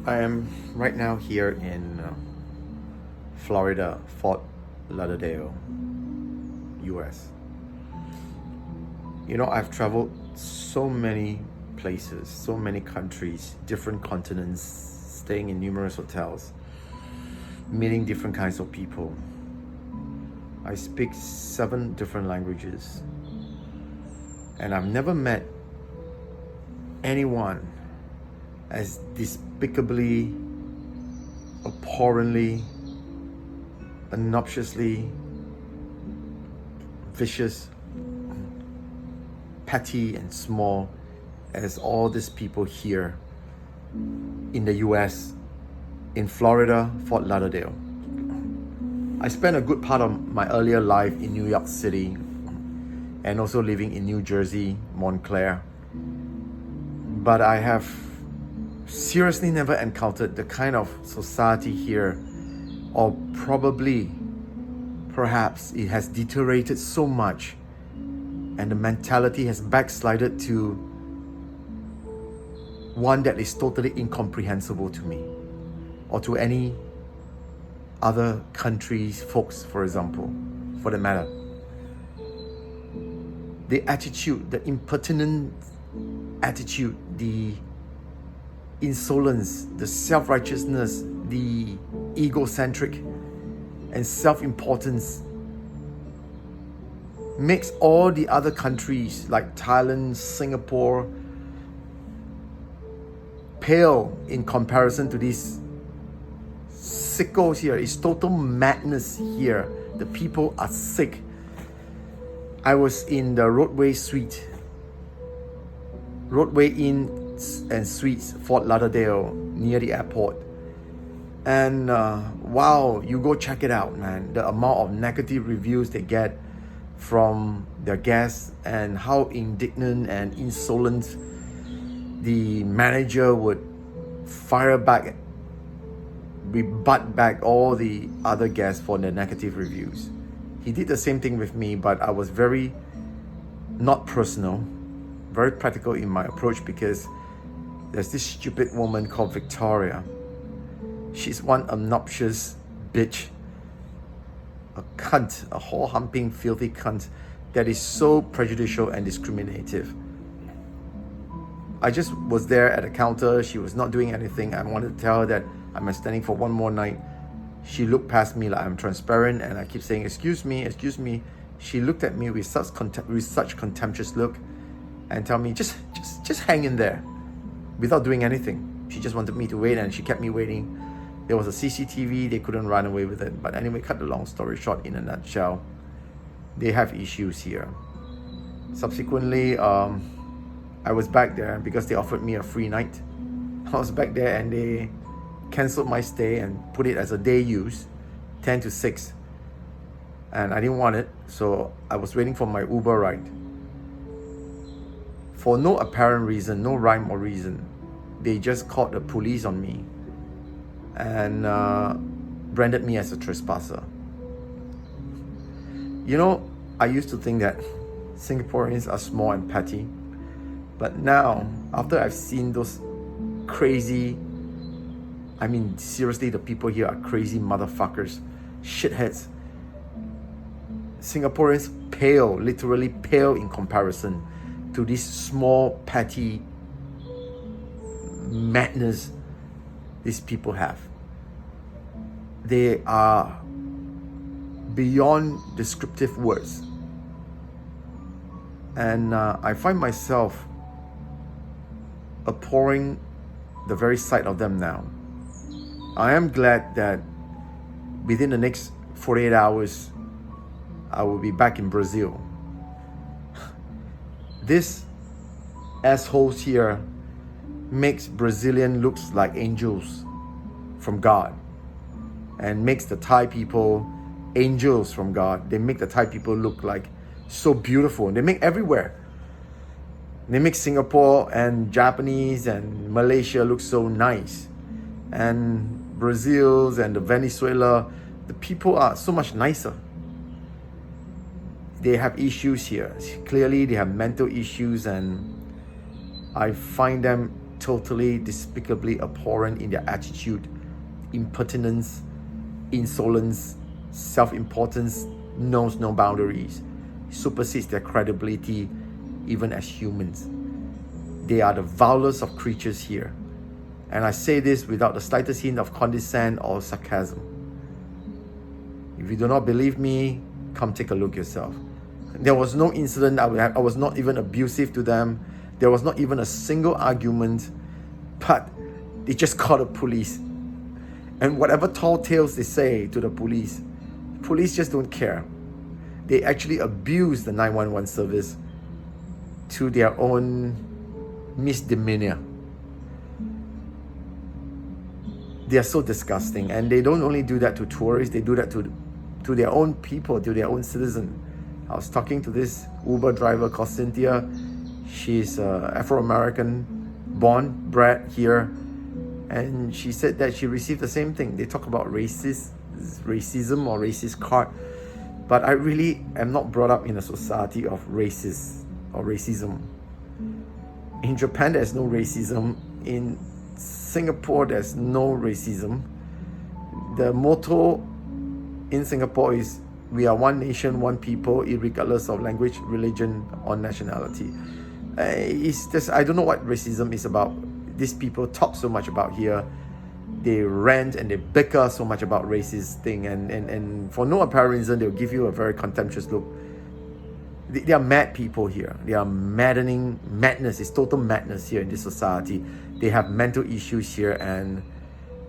I am right now here in Florida, Fort Lauderdale, US. I've traveled so many places, so many countries, different continents, staying in numerous hotels, meeting different kinds of people. I speak 7 different languages, and I've never met anyone as despicably, abhorrently, obnoxiously, vicious, petty and small as all these people here in the US, in Florida, Fort Lauderdale. I spent a good part of my earlier life in New York City and also living in New Jersey, Montclair. But I have seriously never encountered the kind of society here, or perhaps it has deteriorated so much and the mentality has backslided to one that is totally incomprehensible to me or to any other country's folks, for example, for the matter. The attitude, the impertinent attitude, the insolence, the self-righteousness, the egocentric and self-importance makes all the other countries like Thailand, Singapore pale in comparison to these sickos here. It's total madness here. The people are sick. I was in the Roadway Inn and Suites, Fort Lauderdale, near the airport. And wow, you go check it out, man. The amount of negative reviews they get from their guests and how indignant and insolent the manager would rebut back all the other guests for their negative reviews. He did the same thing with me, but I was very not personal, very practical in my approach, because there's this stupid woman called Victoria. She's one obnoxious bitch, a cunt, a whore-humping, filthy cunt that is so prejudicial and discriminative. I just was there at the counter. She was not doing anything. I wanted to tell her that I'm standing for one more night. She looked past me like I'm transparent, and I keep saying, excuse me, excuse me. She looked at me with such contemptuous look and tell me, just hang in there, without doing anything. She just wanted me to wait, and she kept me waiting. There was a CCTV, they couldn't run away with it. But anyway, cut the long story short, in a nutshell, they have issues here. Subsequently, I was back there because they offered me a free night. I was back there and they cancelled my stay and put it as a day use, 10 to 6. And I didn't want it, so I was waiting for my Uber ride. For no apparent reason, no rhyme or reason, they just called the police on me and branded me as a trespasser. I used to think that Singaporeans are small and petty, but now, after I've seen those crazy, seriously, the people here are crazy motherfuckers, shitheads. Singaporeans pale, literally pale in comparison to this small, petty madness these people have. They are beyond descriptive words. And I find myself abhorring the very sight of them now. I am glad that within the next 48 hours, I will be back in Brazil. This assholes here makes Brazilian looks like angels from God, and makes the Thai people angels from God. They make the Thai people look like so beautiful, and they make everywhere. They make Singapore and Japanese and Malaysia look so nice, and Brazil's and the Venezuela, the people are so much nicer. They have issues here. Clearly they have mental issues, and I find them totally despicably abhorrent in their attitude, impertinence, insolence, self-importance, knows no boundaries, supersedes their credibility even as humans. They are the vilest of creatures here. And I say this without the slightest hint of condescend or sarcasm. If you do not believe me, come take a look yourself. There was no incident. I was not even abusive to them. There was not even a single argument, but they just called the police. And whatever tall tales they say to the police just don't care. They actually abuse the 911 service to their own misdemeanor. They are so disgusting, and they don't only do that to tourists, they do that to their own people, to their own citizens. I was talking to this Uber driver called Cynthia. She's Afro-American, born, bred here, and she said that she received the same thing. They talk about racism or racist card, but I really am not brought up in a society of racist or racism. In Japan, there's no racism. In Singapore, there's no racism. The motto in Singapore is, we are one nation, one people, irregardless of language, religion, or nationality. I don't know what racism is about. These people talk so much about here. They rant and they bicker so much about racist thing, and for no apparent reason, they'll give you a very contemptuous look. They are mad people here. They are maddening madness. It's total madness here in this society. They have mental issues here, and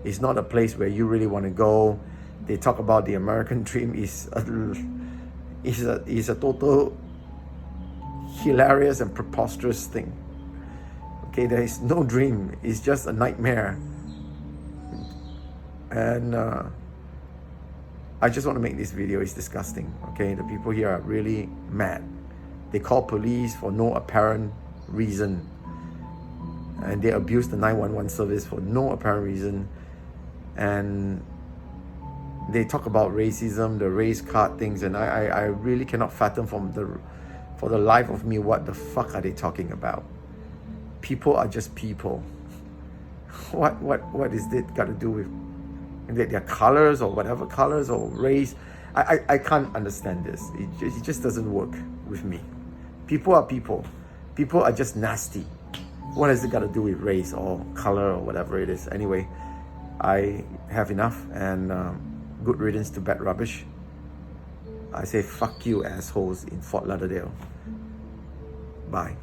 it's not a place where you really want to go. They talk about the American dream is a total hilarious and preposterous thing. Okay, there is no dream. It's just a nightmare. And I just want to make this video. It's disgusting. Okay, the people here are really mad. They call police for no apparent reason, and they abuse the 911 service for no apparent reason, and they talk about racism, the race card things, and I really cannot fathom for the life of me what the fuck are they talking about. People are just people. What is it got to do with their colors or whatever colors or race? I can't understand this. It just doesn't work with me. People are people. People are just nasty. What has it got to do with race or color or whatever it is? Anyway, I have enough, and good riddance to bad rubbish. I say fuck you assholes in Fort Lauderdale. Bye.